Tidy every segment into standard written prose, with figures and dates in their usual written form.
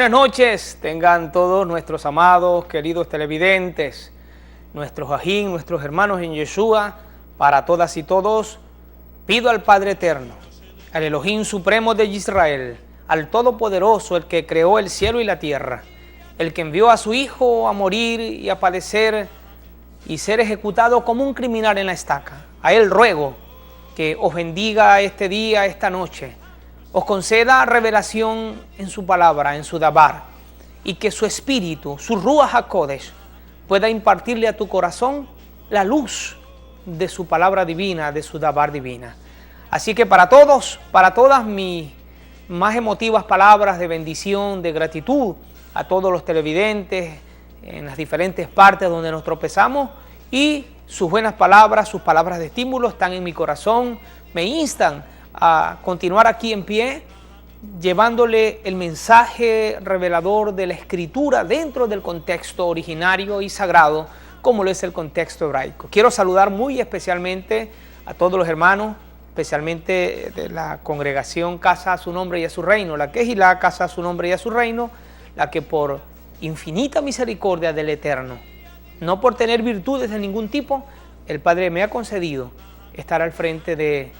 buenas noches tengan todos nuestros amados, queridos televidentes, nuestros ajín, nuestros hermanos en Yeshua. Para todas y todos, pido al Padre Eterno, al Elohim Supremo de Israel, al Todopoderoso, el que creó el cielo y la tierra, el que envió a su Hijo a morir y a padecer y ser ejecutado como un criminal en la estaca. A Él ruego que os bendiga este día, esta noche, os conceda revelación en su palabra, en su dabar, y que su espíritu, su Ruach HaKodesh, pueda impartirle a tu corazón la luz de su palabra divina, de su dabar divina. Así que para todos, para todas mis más emotivas palabras de bendición, de gratitud a todos los televidentes en las diferentes partes donde nos tropezamos, y sus buenas palabras, sus palabras de estímulo están en mi corazón, me instan a continuar aquí en pie, llevándole el mensaje revelador de la Escritura dentro del contexto originario y sagrado, como lo es el contexto hebraico. Quiero saludar muy especialmente a todos los hermanos, especialmente de la congregación Casa a su Nombre y a su Reino, la Quejilá Casa a su Nombre y a su Reino, la que por infinita misericordia del Eterno, no por tener virtudes de ningún tipo, el Padre me ha concedido estar al frente de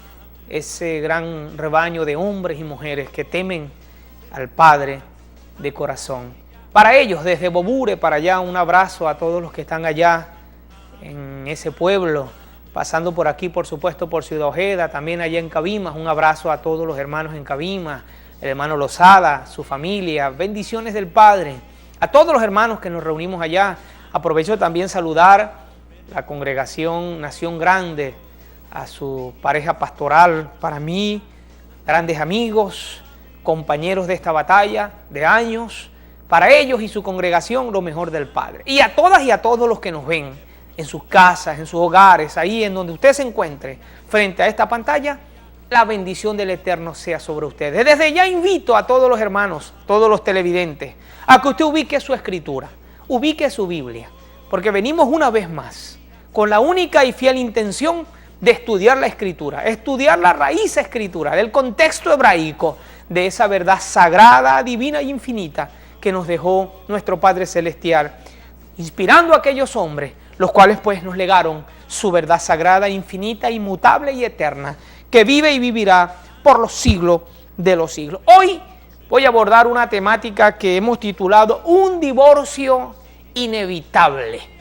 ese gran rebaño de hombres y mujeres que temen al Padre de corazón. Para ellos, desde Bobure para allá, un abrazo a todos los que están allá en ese pueblo, pasando por aquí, por supuesto, por Ciudad Ojeda, también allá en Cabimas, un abrazo a todos los hermanos en Cabimas, el hermano Lozada, su familia, bendiciones del Padre, a todos los hermanos que nos reunimos allá. Aprovecho también saludar la congregación Nación Grande, a su pareja pastoral, para mí, grandes amigos, compañeros de esta batalla de años, para ellos y su congregación lo mejor del Padre. Y a todas y a todos los que nos ven en sus casas, en sus hogares, ahí en donde usted se encuentre frente a esta pantalla, la bendición del Eterno sea sobre ustedes. Desde ya invito a todos los hermanos, todos los televidentes, a que usted ubique su Escritura, ubique su Biblia, porque venimos una vez más con la única y fiel intención de estudiar la Escritura, estudiar la raíz escritural, el contexto hebraico de esa verdad sagrada, divina e infinita que nos dejó nuestro Padre Celestial, inspirando a aquellos hombres, los cuales pues nos legaron su verdad sagrada, infinita, inmutable y eterna, que vive y vivirá por los siglos de los siglos. Hoy voy a abordar una temática que hemos titulado Un divorcio inevitable.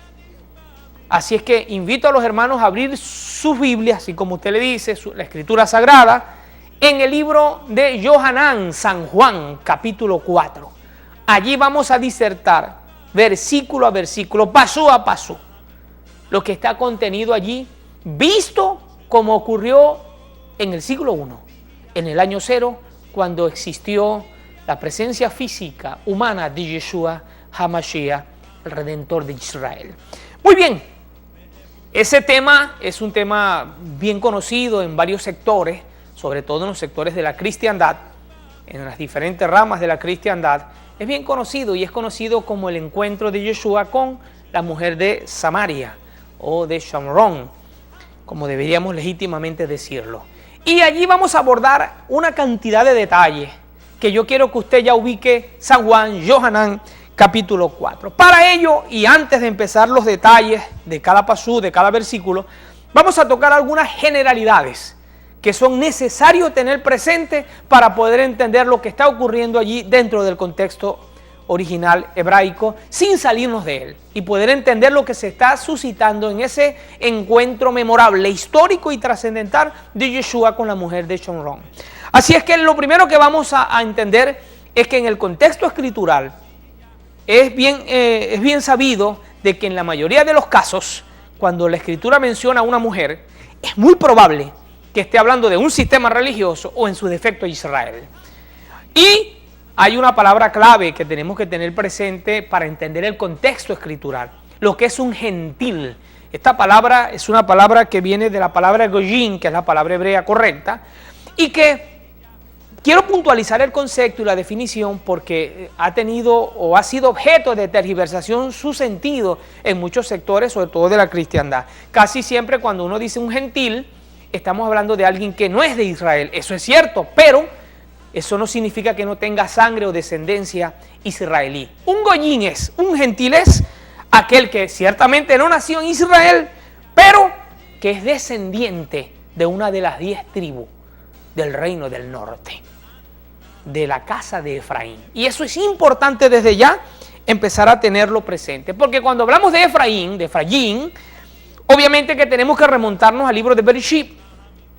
Así es que invito a los hermanos a abrir sus Biblias, así como usted le dice, la Escritura Sagrada, en el libro de Yohanan, San Juan, capítulo 4. Allí vamos a disertar, versículo a versículo, paso a paso, lo que está contenido allí, visto como ocurrió en el siglo I, en el año 0, cuando existió la presencia física, humana de Yeshua HaMashiach, el Redentor de Israel. Muy bien. Ese tema es un tema bien conocido en varios sectores, sobre todo en los sectores de la cristiandad, en las diferentes ramas de la cristiandad. Es bien conocido y es conocido como el encuentro de Yeshua con la mujer de Samaria o de Shamrón, como deberíamos legítimamente decirlo. Y allí vamos a abordar una cantidad de detalles que yo quiero que usted ya ubique. San Juan, Yohanan, capítulo 4. Para ello, y antes de empezar los detalles de cada pasú, de cada versículo, vamos a tocar algunas generalidades que son necesarios tener presente para poder entender lo que está ocurriendo allí dentro del contexto original hebraico, sin salirnos de él, y poder entender lo que se está suscitando en ese encuentro memorable, histórico y trascendental de Yeshua con la mujer de Shamrón. Así es que lo primero que vamos a entender es que en el contexto escritural, es bien sabido de que en la mayoría de los casos, cuando la Escritura menciona a una mujer, es muy probable que esté hablando de un sistema religioso o en su defecto Israel. Y hay una palabra clave que tenemos que tener presente para entender el contexto escritural, lo que es un gentil. Esta palabra es una palabra que viene de la palabra goyim, que es la palabra hebrea correcta, y que quiero puntualizar el concepto y la definición porque ha tenido o ha sido objeto de tergiversación su sentido en muchos sectores, sobre todo de la cristiandad. Casi siempre cuando uno dice un gentil, estamos hablando de alguien que no es de Israel. Eso es cierto, pero eso no significa que no tenga sangre o descendencia israelí. Un goyín es, un gentil es aquel que ciertamente no nació en Israel, pero que es descendiente de una de las 10 tribus del reino del norte, de la casa de Efraín. Y eso es importante desde ya empezar a tenerlo presente, porque cuando hablamos de Efraín, obviamente que tenemos que remontarnos al libro de Bereshit,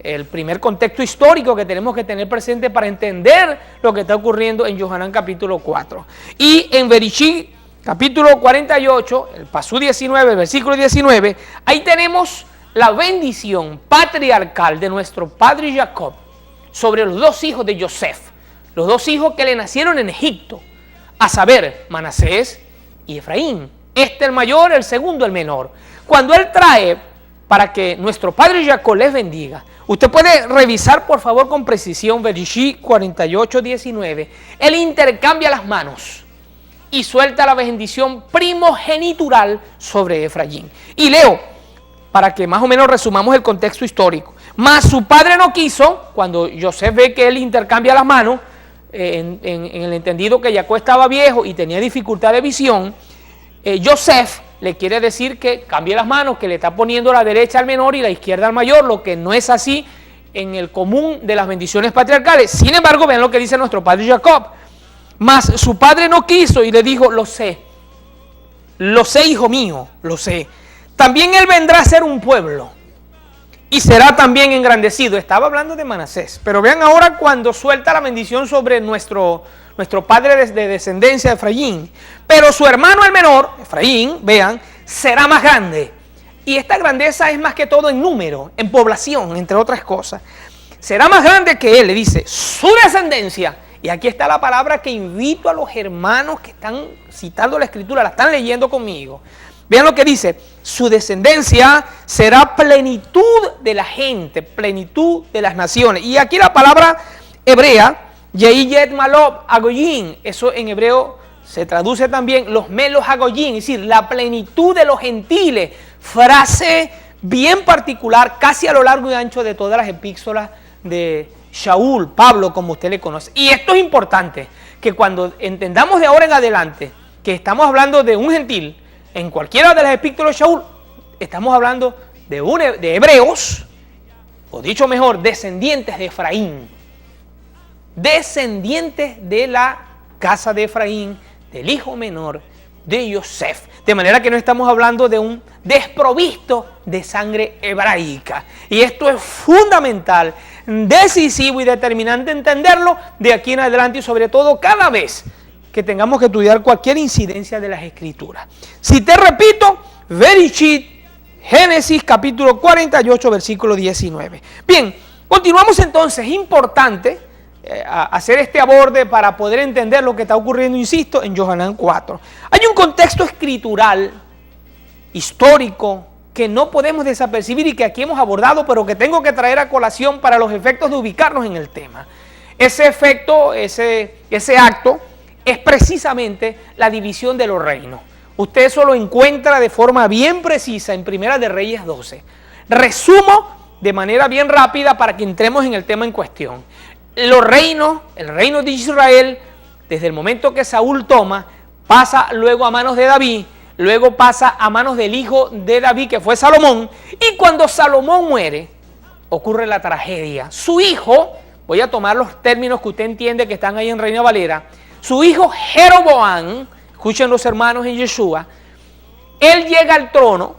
el primer contexto histórico que tenemos que tener presente para entender lo que está ocurriendo en Yohanan capítulo 4. Y en Bereshit capítulo 48, el pasú 19, versículo 19, ahí tenemos la bendición patriarcal de nuestro padre Jacob sobre los 2 hijos de Yosef, los 2 hijos que le nacieron en Egipto, a saber, Manasés y Efraín, este el mayor, el segundo el menor. Cuando él trae para que nuestro padre Jacob les bendiga, usted puede revisar por favor con precisión Bereshit 48, 19, él intercambia las manos y suelta la bendición primogenitural sobre Efraín. Y leo, para que más o menos resumamos el contexto histórico. Mas su padre no quiso, cuando Yosef ve que él intercambia las manos, en el entendido que Jacob estaba viejo y tenía dificultad de visión, Yosef le quiere decir que cambie las manos, que le está poniendo la derecha al menor y la izquierda al mayor, lo que no es así en el común de las bendiciones patriarcales. Sin embargo, vean lo que dice nuestro padre Jacob. Mas su padre no quiso y le dijo, lo sé, hijo mío, lo sé. También él vendrá a ser un pueblo y será también engrandecido. Estaba hablando de Manasés, pero vean ahora cuando suelta la bendición sobre nuestro padre de descendencia de Efraín. Pero su hermano el menor, Efraín, vean, será más grande. Y esta grandeza es más que todo en número, en población, entre otras cosas. Será más grande que él, le dice, su descendencia. Y aquí está la palabra que invito a los hermanos que están citando la escritura, la están leyendo conmigo. Vean lo que dice, su descendencia será plenitud de la gente, plenitud de las naciones. Y aquí la palabra hebrea, Yehiyet Malob Agoyim, eso en hebreo se traduce también los melos Agoyim, es decir, la plenitud de los gentiles, frase bien particular, casi a lo largo y ancho de todas las epístolas de Shaul, Pablo, como usted le conoce. Y esto es importante, que cuando entendamos de ahora en adelante que estamos hablando de un gentil, en cualquiera de las epístolas de Shaul, estamos hablando de hebreos, o dicho mejor, descendientes de Efraín, descendientes de la casa de Efraín, del hijo menor de Yosef. De manera que no estamos hablando de un desprovisto de sangre hebraica. Y esto es fundamental, decisivo y determinante entenderlo de aquí en adelante y sobre todo cada vez que tengamos que estudiar cualquier incidencia de las escrituras. Si te repito, Bereshit, Génesis capítulo 48, versículo 19. Bien, continuamos entonces. Es importante hacer este aborde para poder entender lo que está ocurriendo, insisto, en Yohanan 4. Hay un contexto escritural, histórico, que no podemos desapercibir y que aquí hemos abordado, pero que tengo que traer a colación para los efectos de ubicarnos en el tema. Ese efecto, ese acto, es precisamente la división de los reinos. Usted eso lo encuentra de forma bien precisa en Primera de Reyes 12. Resumo de manera bien rápida para que entremos en el tema en cuestión. Los reinos, el reino de Israel, desde el momento que Saúl toma, pasa luego a manos de David, luego pasa a manos del hijo de David, que fue Salomón, y cuando Salomón muere, ocurre la tragedia. Su hijo, voy a tomar los términos que usted entiende que están ahí en Reina Valera, su hijo Jeroboam, escuchen los hermanos en Yeshua, él llega al trono,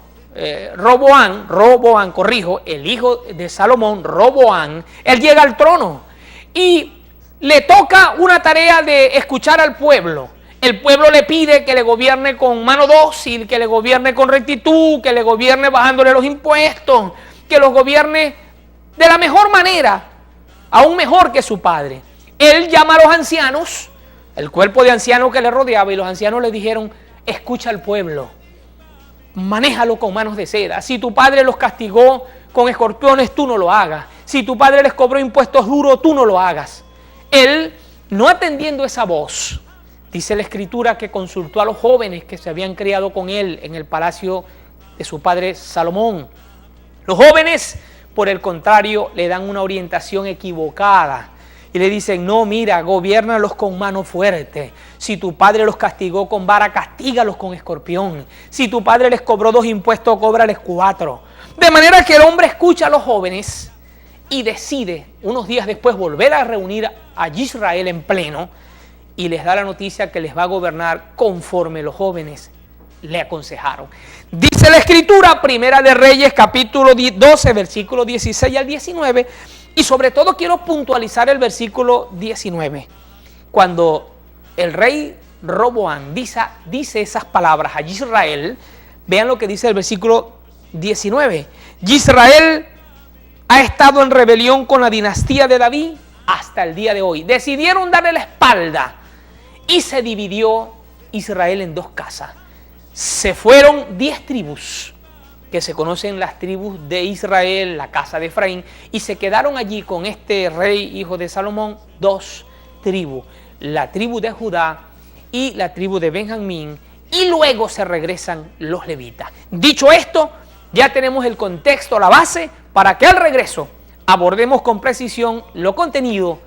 Roboam, corrijo, el hijo de Salomón, Roboam, él llega al trono y le toca una tarea de escuchar al pueblo. El pueblo le pide que le gobierne con mano dócil, que le gobierne con rectitud, que le gobierne bajándole los impuestos, que los gobierne de la mejor manera, aún mejor que su padre. Él llama a los ancianos, el cuerpo de ancianos que le rodeaba, y los ancianos le dijeron, escucha al pueblo, manéjalo con manos de seda. Si tu padre los castigó con escorpiones, tú no lo hagas. Si tu padre les cobró impuestos duros, tú no lo hagas. Él, no atendiendo esa voz, dice la escritura que consultó a los jóvenes que se habían criado con él en el palacio de su padre Salomón. Los jóvenes, por el contrario, le dan una orientación equivocada y le dicen, no, mira, gobiérnalos con mano fuerte. Si tu padre los castigó con vara, castígalos con escorpión. Si tu padre les cobró 2 impuestos, cóbrales 4. De manera que el hombre escucha a los jóvenes y decide unos días después volver a reunir a Israel en pleno y les da la noticia que les va a gobernar conforme los jóvenes le aconsejaron. Dice la Escritura, Primera de Reyes, capítulo 12, versículo 16 al 19, y sobre todo quiero puntualizar el versículo 19, cuando el rey Roboam dice esas palabras a Israel. Vean lo que dice el versículo 19. Israel ha estado en rebelión con la dinastía de David hasta el día de hoy. Decidieron darle la espalda y se dividió Israel en 2 casas. Se fueron 10 tribus, que se conocen las tribus de Israel, la casa de Efraín, y se quedaron allí con este rey, hijo de Salomón, 2 tribus, la tribu de Judá y la tribu de Benjamín, y luego se regresan los levitas. Dicho esto, ya tenemos el contexto, la base, para que al regreso abordemos con precisión lo contenido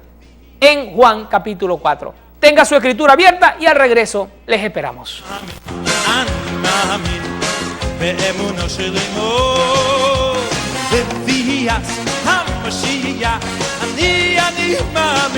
en Juan capítulo 4. Tenga su escritura abierta y al regreso les esperamos. באמונו שלמו בביאת המשיח אני מאמין